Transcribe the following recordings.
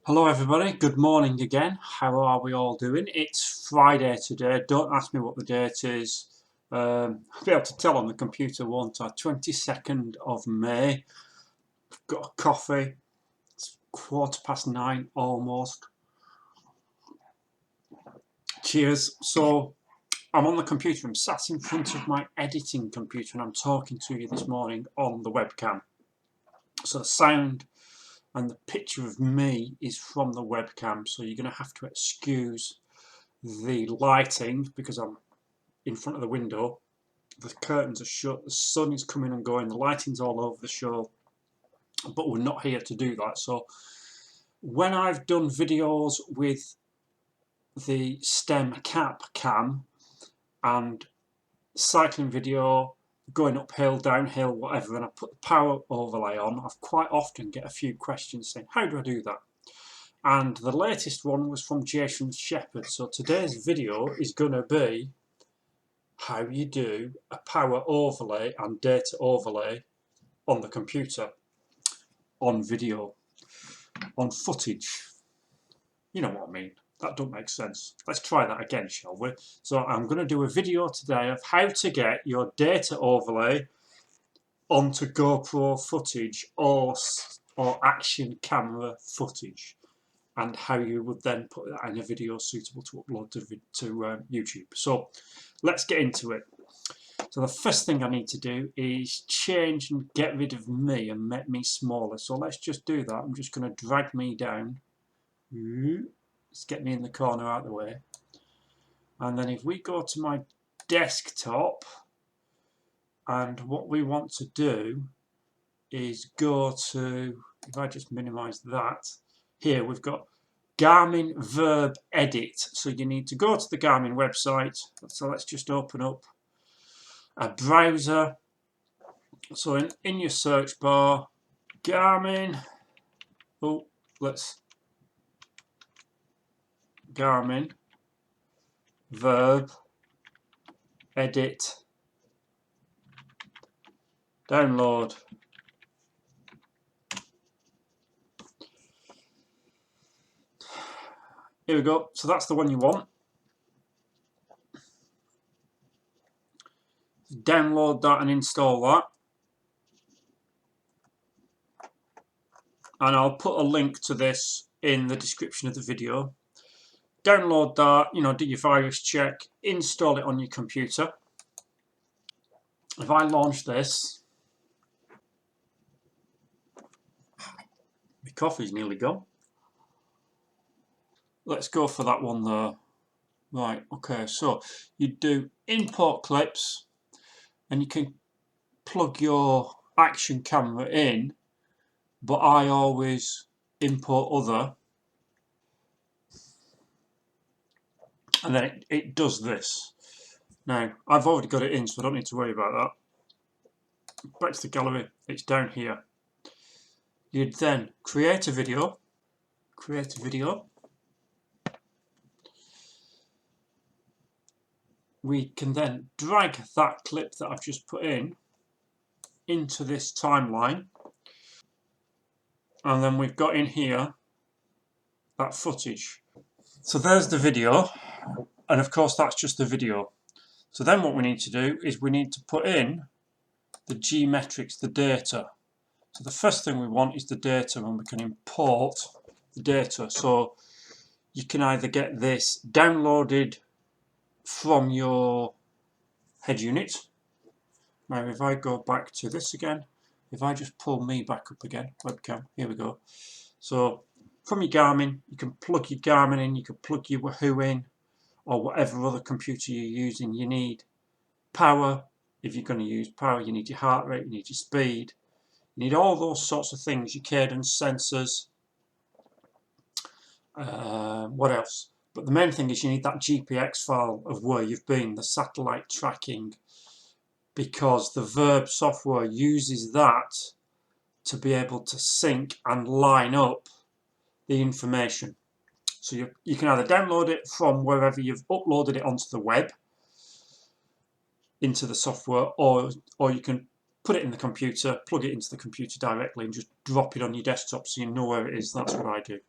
Hello everybody, good morning again. How are we all doing? It's Friday today. Don't ask me what the date is. I'll be able to tell on the computer, won't I? 22nd of May. I've got a coffee. It's 9:15 almost. Cheers. So I'm on the computer. I'm sat in front of my editing computer and I'm talking to you this morning on the webcam. So the sound and the picture of me is from the webcam, so you're going to have to excuse the lighting because I'm in front of the window. The curtains are shut, the sun is coming and going, the lighting's all over the show, but we're not here to do that. So when I've done videos with the stem cap cam and cycling video, going uphill, downhill, whatever, and I put the power overlay on, I quite often get a few questions saying, how do I do that? And the latest one was from Jason Shepherd. So today's video is going to be how you do a power overlay and data overlay on the computer, on video, on footage. You know what I mean. That don't make sense. Let's try that again, shall we? So I'm going to do a video today of how to get your data overlay onto GoPro footage or action camera footage, and how you would then put that in a video suitable to upload to YouTube. So let's get into it. So the first thing I need to do is change and get rid of me and make me smaller. So let's just do that. I'm just going to drag me down. Let's get me in the corner out of the way. And then if we go to my desktop, and what we want to do is go to, if I just minimize that, here we've got Garmin VirB Edit. So you need to go to the Garmin website. So let's just open up a browser. So in your search bar, Garmin, Garmin VirB Edit, download. Here we go. So that's the one you want. Download that and install that. And I'll put a link to this in the description of the video. Download that, do your virus check, install it on your computer. If I launch this, my coffee's nearly gone. Let's go for that one there. Right, okay, so you do import clips and you can plug your action camera in, but I always import other, and then it does this. Now, I've already got it in, so I don't need to worry about that. Back to the gallery, it's down here. You'd then create a video. We can then drag that clip that I've just put in into this timeline, and then we've got in here that footage. So there's the video, and of course that's just the video. So then what we need to do is we need to put in the geometrics, the data. So the first thing we want is the data, and we can import the data. So you can either get this downloaded from your head unit. Now if I go back to this again, if I just pull me back up again, webcam, here we go. So from your Garmin, you can plug your Garmin in, you can plug your Wahoo in, or whatever other computer you're using. You need power. If you're going to use power, you need your heart rate, you need your speed, you need all those sorts of things, your cadence sensors, what else? But the main thing is you need that GPX file of where you've been, the satellite tracking, because the VirB software uses that to be able to sync and line up the information. So you can either download it from wherever you've uploaded it onto the web, into the software, or you can put it in the computer, plug it into the computer directly and just drop it on your desktop so you know where it is. That's what I do.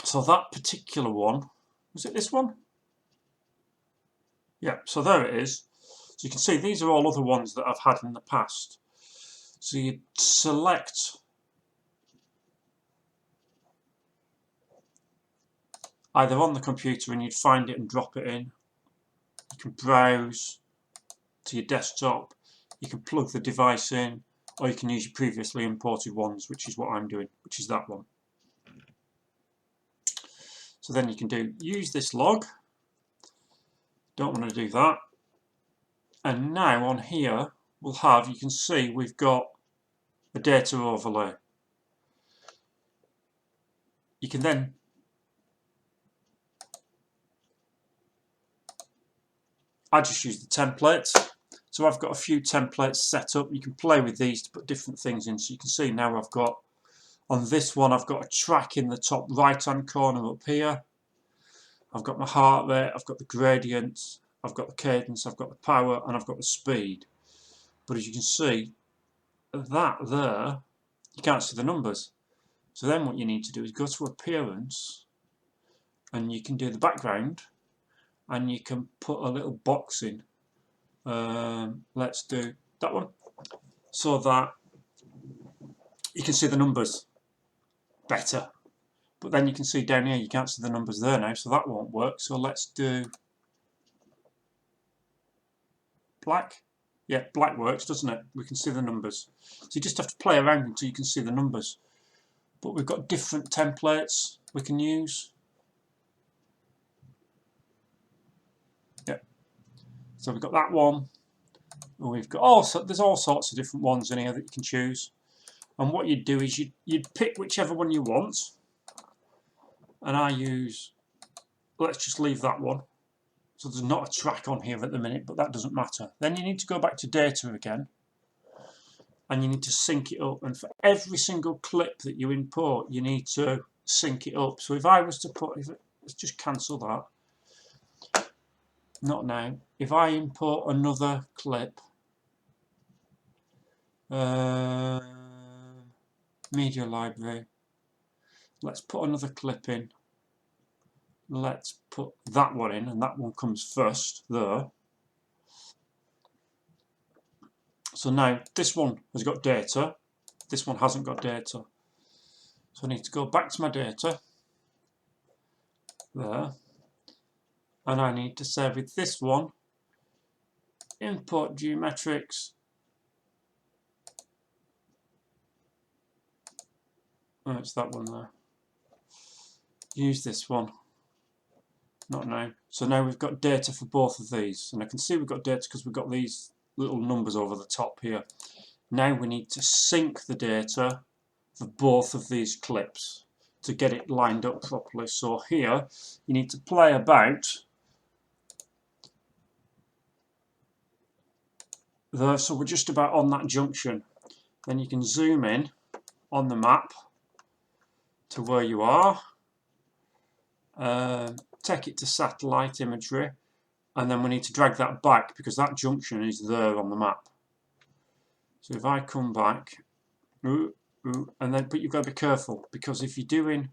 So that particular one, was it this one? Yeah, so there it is. So you can see these are all other ones that I've had in the past. So you select either on the computer and you'd find it and drop it in. You can browse to your desktop, you can plug the device in, or you can use your previously imported ones, which is what I'm doing, which is that one. So then you can do use this log. Don't want to do that. And now on here we'll have, you can see we've got a data overlay. You can then I just use the templates. So I've got a few templates set up. You can play with these to put different things in. So you can see now I've got, on this one, I've got a track in the top right hand corner up here. I've got my heart rate, I've got the gradient, I've got the cadence, I've got the power, and I've got the speed. But as you can see, that there, you can't see the numbers. So then what you need to do is go to appearance, and you can do the background, and you can put a little box in. Let's do that one, so that you can see the numbers better. But then you can see down here you can't see the numbers there now, so that won't work. So let's do black. Yeah, black works, doesn't it? We can see the numbers. So you just have to play around until you can see the numbers. But we've got different templates we can use. Yeah. So we've got that one. And we've got there's all sorts of different ones in here that you can choose. And what you'd do is you'd pick whichever one you want. And I use, let's just leave that one. So there's not a track on here at the minute, but that doesn't matter. Then you need to go back to data again, and you need to sync it up. And for every single clip that you import, you need to sync it up. So if I was to put, let's just cancel that. Not now. If I import another clip, media library, let's put another clip in. Let's put that one in, and that one comes first there. So now this one has got data, this one hasn't got data. So I need to go back to my data there, and I need to say with this one, import geometrics. Oh, it's that one there. Use this one. Not now. So now we've got data for both of these, and I can see we've got data because we've got these little numbers over the top here. Now we need to sync the data for both of these clips to get it lined up properly. So here you need to play about there, so we're just about on that junction. Then you can zoom in on the map to where you are. Take it to satellite imagery, and then we need to drag that back because that junction is there on the map. So if I come back, and then, but you've got to be careful, because if you're doing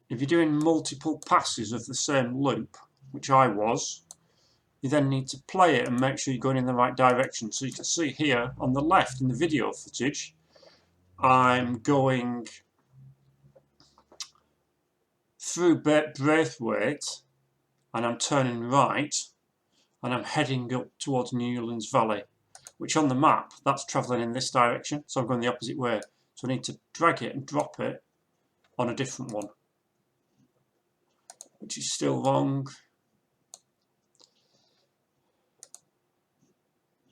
multiple passes of the same loop, which I was, you then need to play it and make sure you're going in the right direction. So you can see here on the left in the video footage, I'm going through Braithwaite and I'm turning right and I'm heading up towards Newlands Valley, which on the map that's travelling in this direction, so I'm going the opposite way. So I need to drag it and drop it on a different one, which is still wrong.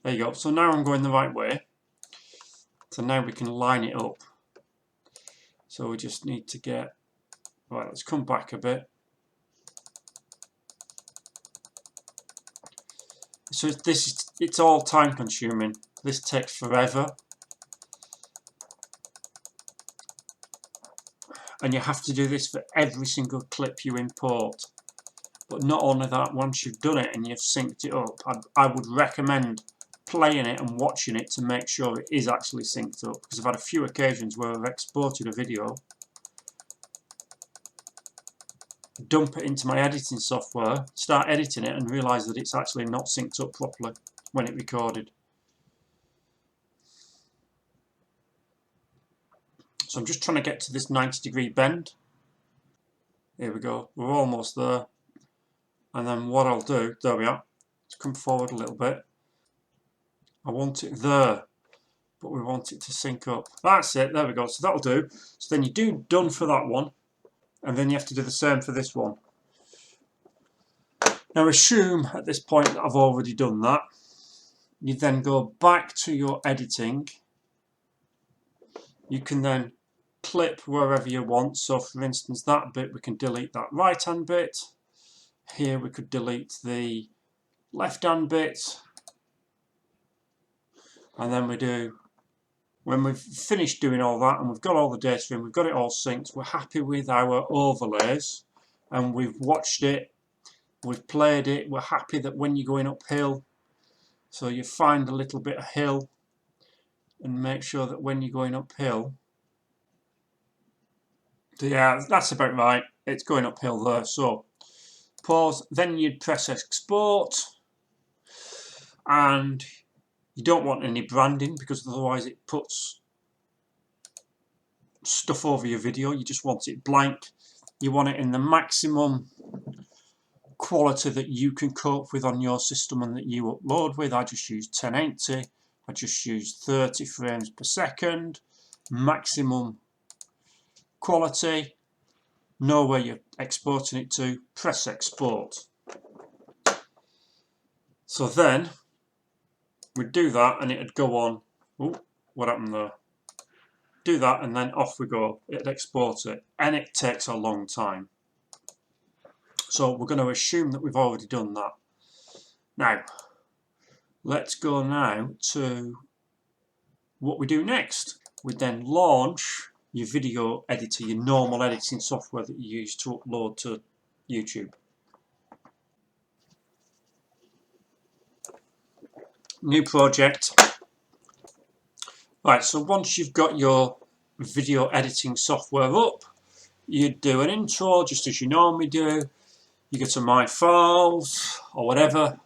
There you go. So now I'm going the right way. So now we can line it up. So we just need to get, right, let's come back a bit. So it's all time consuming. This takes forever. And you have to do this for every single clip you import. But not only that, once you've done it and you've synced it up, I would recommend playing it and watching it to make sure it is actually synced up, because I've had a few occasions where I've exported a video, dump it into my editing software, start editing it and realise that it's actually not synced up properly when it recorded. So I'm just trying to get to this 90-degree bend. Here we go, we're almost there. And then what I'll do, there we are, let's come forward a little bit. I want it there, but we want it to sync up. That's it, there we go, so that'll do. So then you do done for that one, and then you have to do the same for this one. Now assume at this point that I've already done that. You then go back to your editing. You can then clip wherever you want. So for instance, that bit, we can delete that right hand bit. Here we could delete the left hand bit. And then we do, when we've finished doing all that and we've got all the data in, we've got it all synced, we're happy with our overlays and we've watched it, we've played it, we're happy that when you're going uphill, so you find a little bit of hill and make sure that when you're going uphill, yeah, that's about right, it's going uphill there. So pause, then you'd press export, and you don't want any branding because otherwise it puts stuff over your video. You just want it blank. You want it in the maximum quality that you can cope with on your system and that you upload with. I just use 1080. I just use 30 frames per second. Maximum quality. Know where you're exporting it to. Press export. So then we'd do that and it'd go on. Oh, what happened there? Do that and then off we go. It'd export it and it takes a long time. So we're going to assume that we've already done that. Now, let's go now to what we do next. We then launch your video editor, your normal editing software that you use to upload to YouTube. New project. Right, so once you've got your video editing software up, you do an intro just as you normally do. You go to My Files or whatever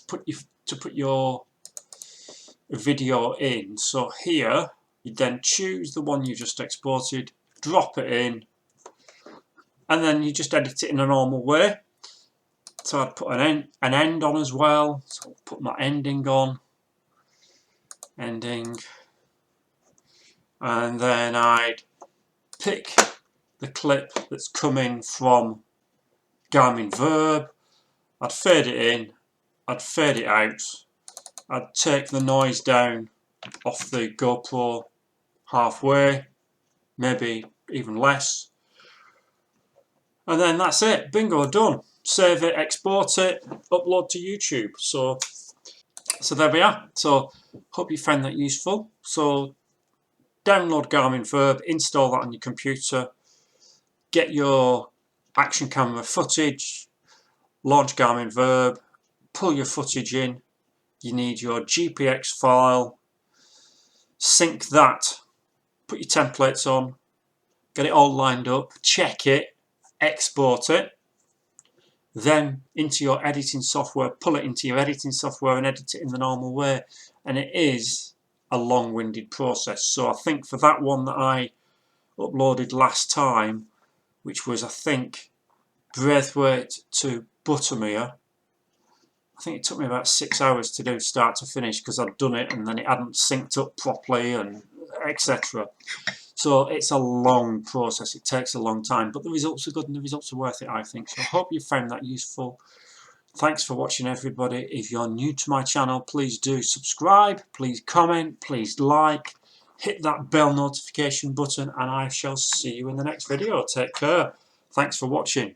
to put your video in. So here you then choose the one you just exported, drop it in, and then you just edit it in a normal way. So I'd put an end on as well. So I'll put my ending on, ending, and then I'd pick the clip that's coming from Garmin VirB. I'd fade it in, I'd fade it out, I'd take the noise down off the GoPro halfway, maybe even less, and then that's it, bingo, done. Save it, export it, upload to YouTube. So there we are. So hope you found that useful. So download Garmin VirB, install that on your computer, get your action camera footage, launch Garmin VirB, pull your footage in. You need your GPX file, sync that, put your templates on, get it all lined up, check it, export it, then into your editing software, pull it into your editing software and edit it in the normal way. And it is a long-winded process. So I think for that one that I uploaded last time, which was I think Braithwaite to Buttermere, I think it took me about 6 hours to do start to finish because I'd done it and then it hadn't synced up properly and etc. So it's a long process, it takes a long time, but the results are good and the results are worth it, I think. So I hope you found that useful. Thanks for watching, everybody. If you're new to my channel, please do subscribe, please comment, please like, hit that bell notification button, and I shall see you in the next video. Take care. Thanks for watching.